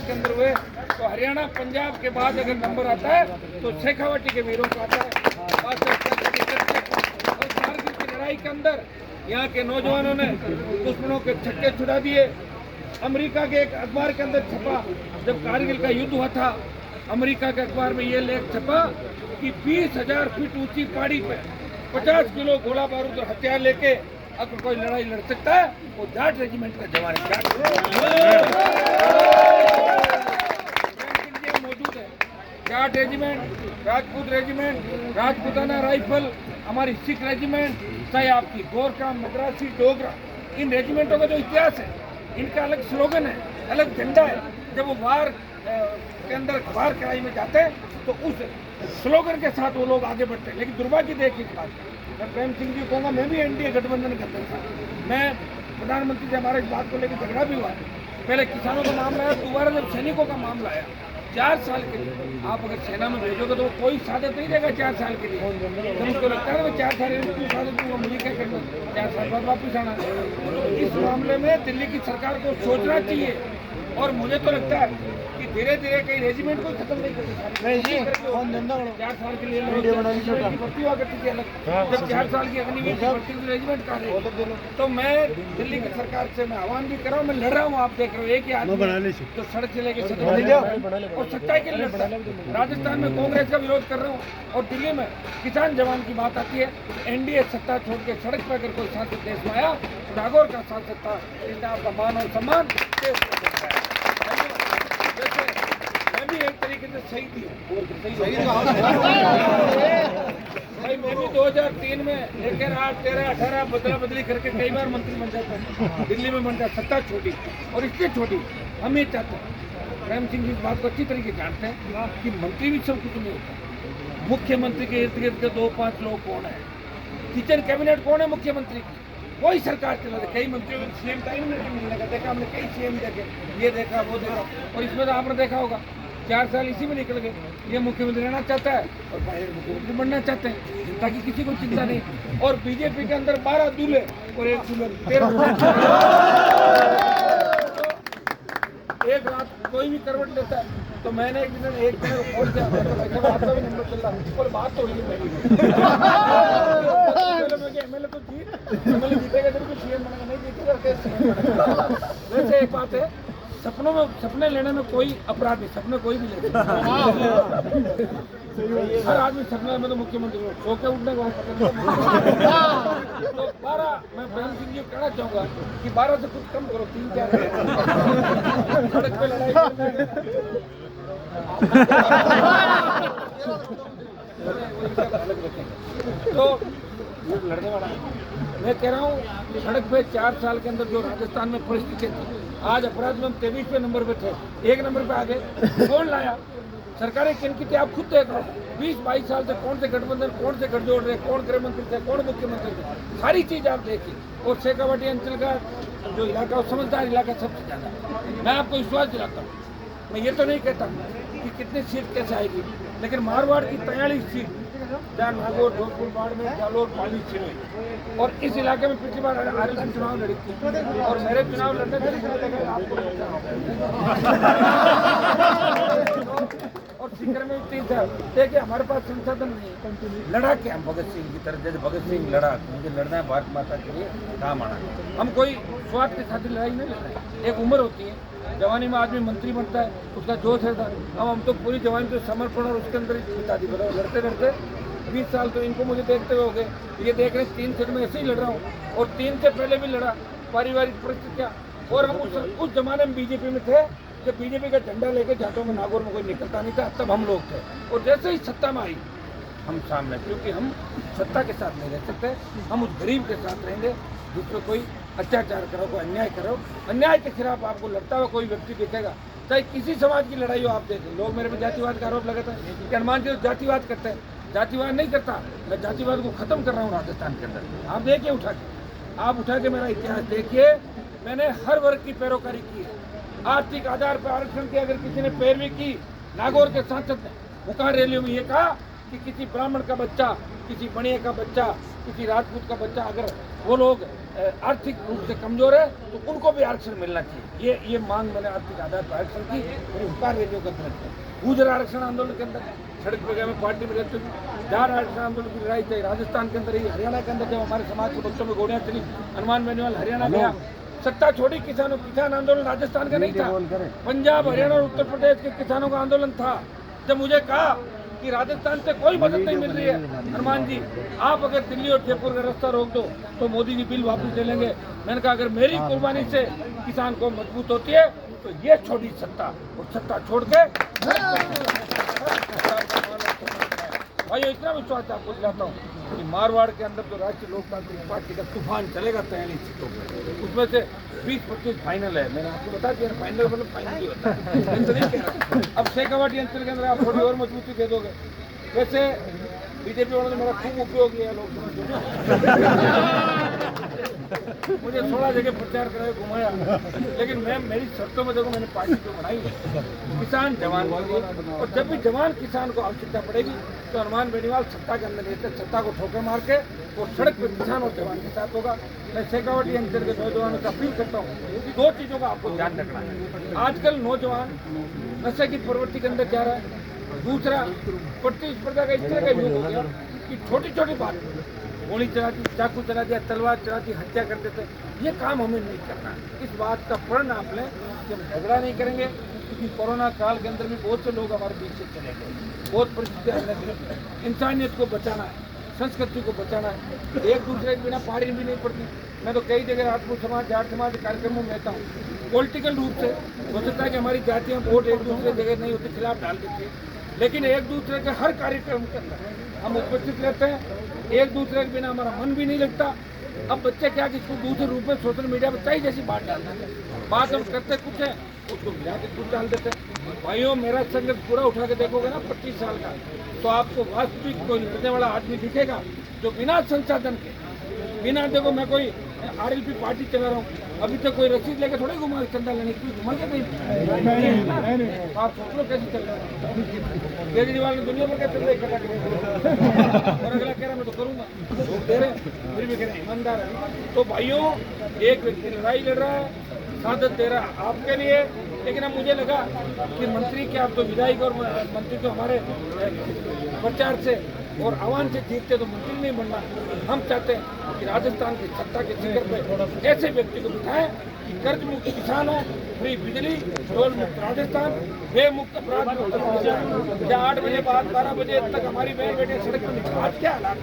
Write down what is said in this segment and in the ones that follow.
के अंदर हुए तो हरियाणा पंजाब के बाद अगर नंबर आता है तो शेखावटी के वीरों का आता है। और कारगिल की लड़ाई के अंदर यहाँ के नौजवानों ने दुश्मनों के छक्के छुड़ा दिए। अमेरिका के एक अखबार के अंदर छपा, जब कारगिल का युद्ध हुआ था, अमेरिका के अखबार में ये लेख छपा कि 20,000 फीट ऊंची पहाड़ी पे 50 किलो गोला बारूद और हथियार लेके अगर कोई लड़ाई लड़ सकता है वो जाट रेजिमेंट का जवान है। मौजूद है Jat regiment, Rajput regiment, Rajputana rifle, हमारी सिख रेजिमेंट, चाहे आपकी गोरखा, मद्रासी, डोगरा, इन रेजिमेंटों का जो इतिहास है, इनका अलग स्लोगन है, अलग झंडा है। जब वो वार के अंदर वार कराई में जाते हैं तो उस स्लोगन के साथ वो लोग आगे बढ़ते हैं। लेकिन दुर्भाग्य देखिए इस बात, मैं प्रेम सिंह जी कहूँगा, मैं भी एनडीए गठबंधन के अंदर था, मैं प्रधानमंत्री से हमारे इस बात को लेकर झगड़ा भी हुआ। पहले किसानों का मामला आया, दोबारा जब सैनिकों का मामला आया, 4 साल के लिए आप अगर सेना में भेजोगे तो कोई सादत नहीं देगा 4 साल के लिए। जब उसको लगता है मैं 4 साल सादत दूंगा, मुझे क्या करना, 4 साल बाद वापस आना। इस मामले में दिल्ली की सरकार को सोचना चाहिए। और मुझे तो लगता है कि धीरे धीरे कई रेजिमेंट को खत्म नहीं करते। 4 साल के लिए भर्ती हुआ करती थी अलग, जब 4 साल की अग्निवीर की भर्ती रेजिमेंट का है। तो मैं दिल्ली की सरकार से मैं आह्वान भी कर रहा हूँ, मैं लड़ रहा हूँ, आप देख रहे हो, एक ही आदमी तो सड़क से लेके और सच्चाई के लिए लड़ता है। राजस्थान में कांग्रेस का विरोध कर रहा हूँ और दिल्ली में किसान जवान की बात आती है। एनडीए सत्ता छोड़ के सड़क पर अगर कोई सांसद देश में आया, नागौर का सांसद था, इसने आपका मान और सम्मान देश को देता है। मैं भी एक तरीके से सही थी भाई, मैं भी 2003 में 1, 8, 13, 18 बदला बदली करके कई बार मंत्री बन जाता है। दिल्ली में बनता, सत्ता छोटी और इससे छोटी हम ये चाहते हैं। प्रेम सिंह जी इस बात को अच्छी तरीके जानते हैं कि मंत्री भी सब कुछ नहीं होता। मुख्यमंत्री के इर्द गिर्द के 2-5 लोग कौन है, किचन कैबिनेट कौन है मुख्यमंत्री की, वही सरकार चला दे। कई मंत्रियों को सीएम टाइम नहीं मिलने का देखा हमने, कई सीएम देखे, ये देखा वो देखा। और इसमें तो आपने देखा होगा 4 साल इसी में निकल गए। ये मुख्यमंत्री रहना चाहता है और बाहर मुख्यमंत्री बनना चाहते हैं, ताकि किसी को चिंता नहीं। और बीजेपी के अंदर 12 दूल्हे और 1 दुल्हन, 13 एक रात कोई भी करवट लेता है। तो मैंने एक दिन को फोन किया, आपका भी नंबर चल रहा और बात तो हुई मेरी। एमएलए तो जीत, एमएलए जीतेगा जब सीएम बनेगा, नहीं जीतेगा कैसे सीएम बनेगा। वैसे एक बात है, सपने लेने में कोई अपराध नहीं, सपने कोई भी ले सकता है। हर आदमी सपने में तो मुख्यमंत्री हो, सो के उठने को तो 12 मैं प्रेम सिंह जी कहना चाहूँगा कि 12 से कुछ कम करो, 3-4 सड़क पे लड़ाई तो लड़ने वाला मैं कह रहा हूँ। सड़क पे 4 साल के अंदर जो राजस्थान में परिस्थिति थी, आज अपराध में हम 23वें नंबर पे थे, 1 नंबर पे आ गए। कौन लाया? सरकारें किन की थी आप खुद देख लो। 20-22 साल से कौन से गठबंधन, कौन से गठजोड़ रहे, कौन गृह मंत्री थे, कौन मुख्यमंत्री थे, सारी चीज आप देखिए। और शेखावटी अंचल का जो इलाका, समझदार इलाका सबसे ज्यादा। मैं आपको विश्वास दिलाता हूँ, मैं ये तो नहीं कहता कि कितनी सीट कैसे आएगी, लेकिन मारवाड़ की 43 सीट, जहाँ नागौर, धौलपुर, बाड़मेर, जालोर, पाली, चिन्ह, और इस इलाके में पिछली बार आरएलएन चुनाव लड़ी थी और मेरे चुनाव लड़ने से आपको और सीकर में 3 साल। देखिए हमारे पास संसाधन नहीं है, लड़ा के हम भगत सिंह की तरह, जैसे भगत सिंह लड़ा, मुझे लड़ना है भारत माता के लिए, काम आना। हम कोई स्वार्थ के साथ लड़ाई नहीं लड़ रहे। एक उम्र होती है, जवानी में आदमी मंत्री बनता है, उसका जोश है। अब हम तो पूरी जवानी तो समर्पण और उसके अंदर बिता दी, लड़ते लड़ते 20 साल तो इनको मुझे देखते हुए हो गए। ये देख रहे 3 सीट में ऐसे ही लड़ रहा हूँ और 3 से पहले भी लड़ा, पारिवारिक परिस्थितियाँ। और हम उस जमाने में बीजेपी में थे, जब बीजेपी का झंडा लेकर जाटों में, नागौर में कोई निकलता नहीं था, तब हम लोग थे। और जैसे ही सत्ता में आई हम सामने, क्योंकि हम सत्ता के साथ नहीं रह सकते, हम उस गरीब के साथ रहेंगे जिसको कोई अत्याचार करो, कोई अन्याय करो। अन्याय के खिलाफ आपको लड़ता हुआ कोई व्यक्ति दिखेगा, चाहे किसी समाज की लड़ाई हो। आप देखें, लोग मेरे पे जातिवाद का आरोप लगाते हैं कि हनुमान जी जातिवाद करते हैं। जातिवाद नहीं करता, मैं जातिवाद को खत्म कर रहा हूँ राजस्थान के अंदर। आप देखिए आप उठा के मेरा इतिहास देखिए, मैंने हर वर्ग की पैरोकारी की है। आर्थिक आधार पर आरक्षण की अगर किसी ने पैरवी की, नागौर के सांसद ने मुखार रैलियों में ये कहा कि किसी ब्राह्मण का बच्चा, किसी बनिए का बच्चा, किसी राजपूत का बच्चा, अगर वो लोग आर्थिक रूप से कमजोर है तो उनको भी आरक्षण मिलना चाहिए। ये मांग मैंने आर्थिक आधार पर आरक्षण की और उपकार रेडियो का तरफ गुजर आरक्षण आंदोलन के अंदर सड़क पर गए, मैं पार्टी में रहते हुए जहाँ आरक्षण आंदोलन की लड़ाई चाहे राजस्थान के अंदर ही, हरियाणा के अंदर जब हमारे समाज के बच्चों में गोलियां चली, हनुमान बेनीवाल हरियाणा गया, सत्ता छोड़ी, किसान आंदोलन राजस्थान का नहीं था, पंजाब हरियाणा और उत्तर प्रदेश के किसानों का आंदोलन था। जब मुझे कहा कि राजस्थान से कोई मदद नहीं मिल रही है, हनुमान जी आप अगर दिल्ली और जयपुर का रास्ता रोक दो तो मोदी जी बिल वापस ले लेंगे। मैंने कहा अगर मेरी कुर्बानी से किसान को मजबूत होती है तो ये छोड़ी सत्ता, और सत्ता छोड़ के भाई इतना विश्वास आपको दिलाता हूँ कि मारवाड़ के अंदर जो राष्ट्रीय लोकतांत्रिक पार्टी का तूफान चलेगा 43 सीटों पर, उसमें से 20-25 फाइनल है। मैंने आपको बता दिया फाइनल मतलब फाइनल ही होता है, तो नहीं कह रहा। अब शेखावाटी अंचल के अंदर आप थोड़ी और मजबूती दे दोगे। वैसे बीजेपी वालों ने मेरा खूब उपयोग किया लोकसभा मुझे 16 जगह प्रचार कराया, घुमाया, लेकिन मैं मेरी शर्तों में देखो मैंने पार्टी जो बनाई किसान जवान के लिए, और जब भी जवान किसान को आवश्यकता पड़ेगी तो हनुमान बेनीवाल सत्ता के अंदर रहते, सत्ता को ठोकर मार के वो सड़क पर किसान और जवान के साथ होगा। मैं शेखावाटी अंचल के नौजवानों से अपील करता हूँ कि 2 चीज़ों का आपको ध्यान रखना है। आजकल नौजवान नशे की प्रवृत्ति के अंदर जा रहा है, दूसरा प्रतिस्पर्धा का इस तरह का युग हो गया कि छोटी छोटी बात, गोली चला दी, चाकू चला दिया, तलवार चला दी, हत्या कर देते, ये काम हमें नहीं करना है। इस बात का प्रण आप लें कि हम झगड़ा नहीं करेंगे, क्योंकि कोरोना काल के अंदर भी बहुत से लोग हमारे बीच से चले गए, बहुत परिस्थितियाँ अलग। इंसानियत को बचाना है, संस्कृति को बचाना है, एक दूसरे के बिना पारी भी नहीं पड़ती। मैं तो कई जगह राजपूत समाज, जाट समाज कार्यक्रमों में रहता हूँ। पॉलिटिकल रूप से हो सकता है कि हमारी जातियाँ वोट एक दूसरे जगह नहीं होती, खिलाफ डाल देती है, लेकिन एक दूसरे के हर कार्यक्रम के अंदर हम उपस्थित रहते हैं। एक दूसरे के बिना हमारा मन भी नहीं लगता। अब बच्चे क्या कि इसको दूसरे रूप में सोशल मीडिया पर कई जैसी बात डाल देते हैं, बात हम करते कुछ है उसको मिला के कुछ डाल देते हैं। भाइयों मेरा संघर्ष पूरा उठा के देखोगे ना 25 साल का, तो आपको वास्तविक कोई लड़ने वाला आदमी दिखेगा जो बिना संसाधन के, बिना देखो मैं कोई आरएलपी पार्टी चला रहा हूँ, अभी तक कोई रसीद लेकर थोड़ी घुमा चंदा लेने की घुमा के नहीं। आप सोच लो कैसे चल रहा है। केजरीवाल ने दुनिया भर का चंदा इकट्ठा किया और अगला कह रहा मैं तो करूँगा, लोग दे रहे फिर भी कह रहे ईमानदार है। तो भाइयों एक व्यक्ति लड़ाई लड़ रहा है, साधन दे रहा है आपके लिए, लेकिन अब मुझे लगा कि मंत्री के आप तो विधायक और मंत्री तो हमारे प्रचार से और आह्वान से जीतते तो मंत्री नहीं बनना। हम चाहते हैं कि राजस्थान की सत्ता के शिखर पे ऐसे व्यक्ति को बिठाएं कि कर्ज मुक्त किसान हो, फ्री बिजली, टोल मुक्त राजस्थान, वे मुक्त अपराध मुक्त, क्या 8 बजे बाद 12 बजे तक हमारी बहन बेटे सड़क पर निकल, आज क्या हालात,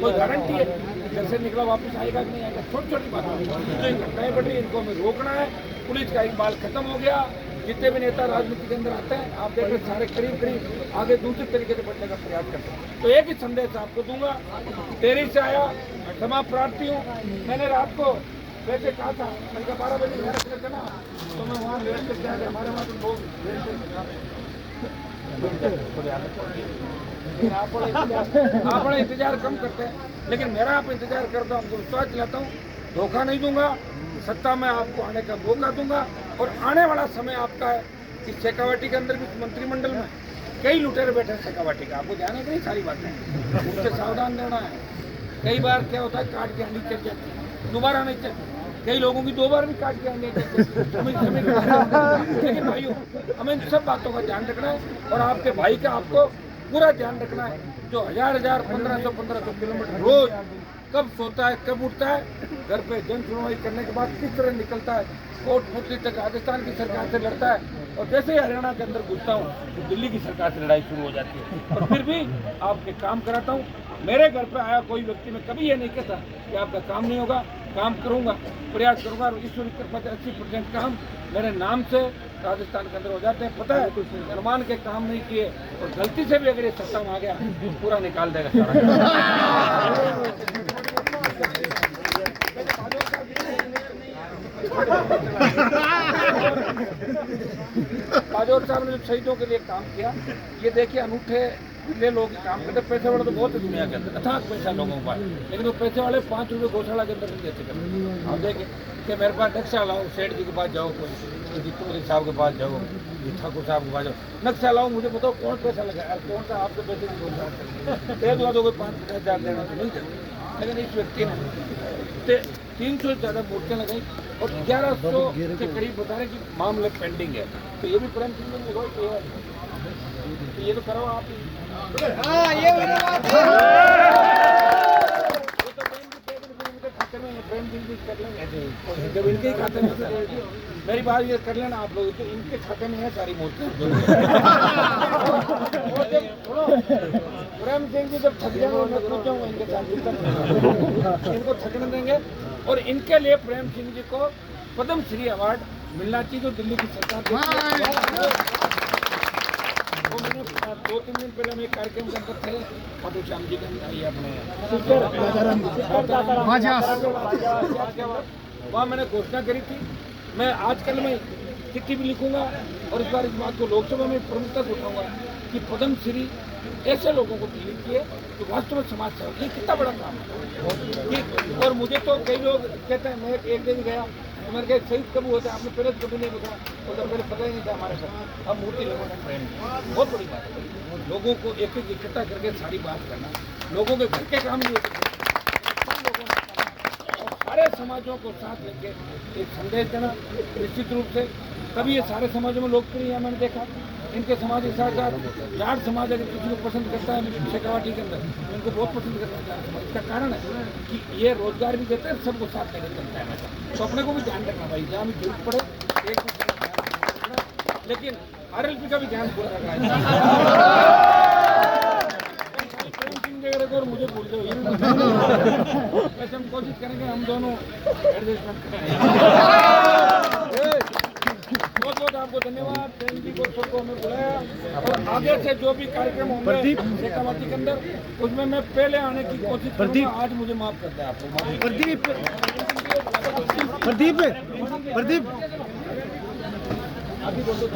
कोई गारंटी है जैसे निकला वापस आएगा कि नहीं आएगा। छोटी छोटी बातें जो घटनाएं बढ़ रही इनको हमें रोकना है। पुलिस का एक बाल खत्म हो गया, जितने भी नेता राजनीति के अंदर आते हैं आप देख रहे सारे करीब आगे दूसरे तरीके से बढ़ने का प्रयास करते हैं। तो एक ही संदेश आपको दूंगा, देरी से आया क्षमा प्रार्थी हूँ। मैंने रात को वैसे कहा था मैंने कहा 12 बजे घर से चला तो मैं वहाँ लेट के क्या हमारे वहाँ तो लोग आप बड़ा इंतजार कम करते हैं, लेकिन मेरा आप इंतजार करता हूँ, आपको विश्वास दिलाता हूँ, धोखा नहीं दूंगा, सत्ता में आपको आने का मौका दूंगा। और आने वाला समय आपका है कि शेखावाटी के अंदर भी मंत्रिमंडल में कई लुटेरे बैठे शेखावाटी का, आपको ध्यान है कि नहीं सारी बातें, उससे सावधान रहना है। कई बार क्या होता है काट के हंडी चल जाती है, दोबारा नहीं चलती, कई लोगों की 2 बार भी काट के हंडी चलती। लेकिन भाइयों हमें इन सब बातों का ध्यान रखना है और आपके भाई का आपको पूरा ध्यान रखना है, जो 1000 1500 किलोमीटर रोज कब सोता है कब उठता है, घर पे जन सुनवाई करने के बाद किस तरह निकलता है, कोर्ट मुक्ति तक राजस्थान की सरकार से लड़ता है, और जैसे ही हरियाणा के अंदर घुसता हूँ तो दिल्ली की सरकार से लड़ाई शुरू हो जाती है। और फिर भी आपके काम कराता हूँ। मेरे घर पे आया कोई व्यक्ति मैं कभी ये नहीं कहता कि आपका काम नहीं होगा, काम करूँगा, प्रयास करूँगा, और ईश्वर की कृपा से 80% काम मेरे नाम से राजस्थान के अंदर हो जाते हैं। पता है हनुमान के काम नहीं किए और गलती से भी अगर ये सत्ता में आ गया पूरा निकाल देगा बाजोर साहब ने जो शहीदों के लिए काम किया, ये देखिए अनूठे ले लोग काम करते, पैसे वाले तो बहुत है दुनिया के अंदर, अथाक पैसा लोगों के पास, लेकिन वो पैसे वाले 5 रुपये गौशाला के अंदर नहीं देते। आप देखें कि मेरे पास रिक्शा लाओ, सेठ जी के पास जाओ, कोई जितने साहब के पास जाओ, ये ठाकुर साहब के पास जाओ, नक्शा लाओ, मुझे बताओ कौन पैसा लगा, यार कौन सा आपके पैसे की बोल रहा है, दे दो कोई 5-50 हज़ार देना तो नहीं देते। लेकिन इस व्यक्ति ने 300 से ज़्यादा मूर्तियाँ लगाई और 1100 के करीब बता रहे कि मामले पेंडिंग है। तो ये भी प्रेम सिंह ने लगाओ, तो ये तो करो आप ही। जब इनके ही खाते में, मेरी बात ये कर लेना आप लोग, तो इनके खाते में है सारी मूर्तियाँ। प्रेम सिंह जी जब थक जाएंगे मैं पूछ जाऊँगा इनके साथ, इनको थकने देंगे। और इनके लिए प्रेम सिंह जी को पद्म श्री अवार्ड मिलना चाहिए जो दिल्ली की सरकार देती है। वो मैंने 2-3 दिन पहले हम एक कार्यक्रम के अंदर थे, खाटू श्याम जी के ये अपने वहाँ मैंने घोषणा करी थी। मैं आजकल में चिट्ठी भी लिखूंगा और इस बार इस बात को लोकसभा में प्रमुखता से उठाऊंगा कि पद्म श्री ऐसे लोगों को दिल्ली की है जो वास्तव में समाज सेवा, ये कितना बड़ा काम है। और मुझे तो कई लोग कहते हैं, मैं एक दिन गया तो मैंने कहा शहीद कब होता है, आपने पहले कभी नहीं बताया, तो तब पहले पता ही नहीं था हमारे साथ। अब मूर्ति लोगों ने ट्रेन बहुत बड़ी बात है, लोगों को एक एक इकट्ठा करके सारी बात करना, लोगों के घर के काम नहीं होते, सारे समाजों को साथ लेके एक संदेश देना निश्चित रूप से, तभी ये सारे समाजों में लोकप्रिय है। मैंने देखा इनके समाज के साथ साथ जाट समाज अगर किसी को पसंद करता है शेखावाटी के अंदर, इनको बहुत पसंद करता है जाट समाज। इसका कारण है कि ये रोजगार भी देते हैं, सबको साथ लेकर चलता है हमेशा। तो अपने को भी ध्यान रखना भाई, जहाँ भी जरूरत पड़े एक दूसरे का ध्यान रखना, लेकिन RLP का भी ध्यान पूरा रखना है। और मुझे भूल जाओ, वैसे हम कोशिश करेंगे हम दोनों एडजस्टमेंट करें। बहुत बहुत आपको धन्यवाद, प्रेम जी को सबको हमें बुलाया और आगे से जो भी कार्यक्रम होंगे शेखावाटी के अंदर उसमें मैं पहले आने की कोशिश करूंगा। आज मुझे माफ करता है आप लोग। प्रदीप अभी बोल दो।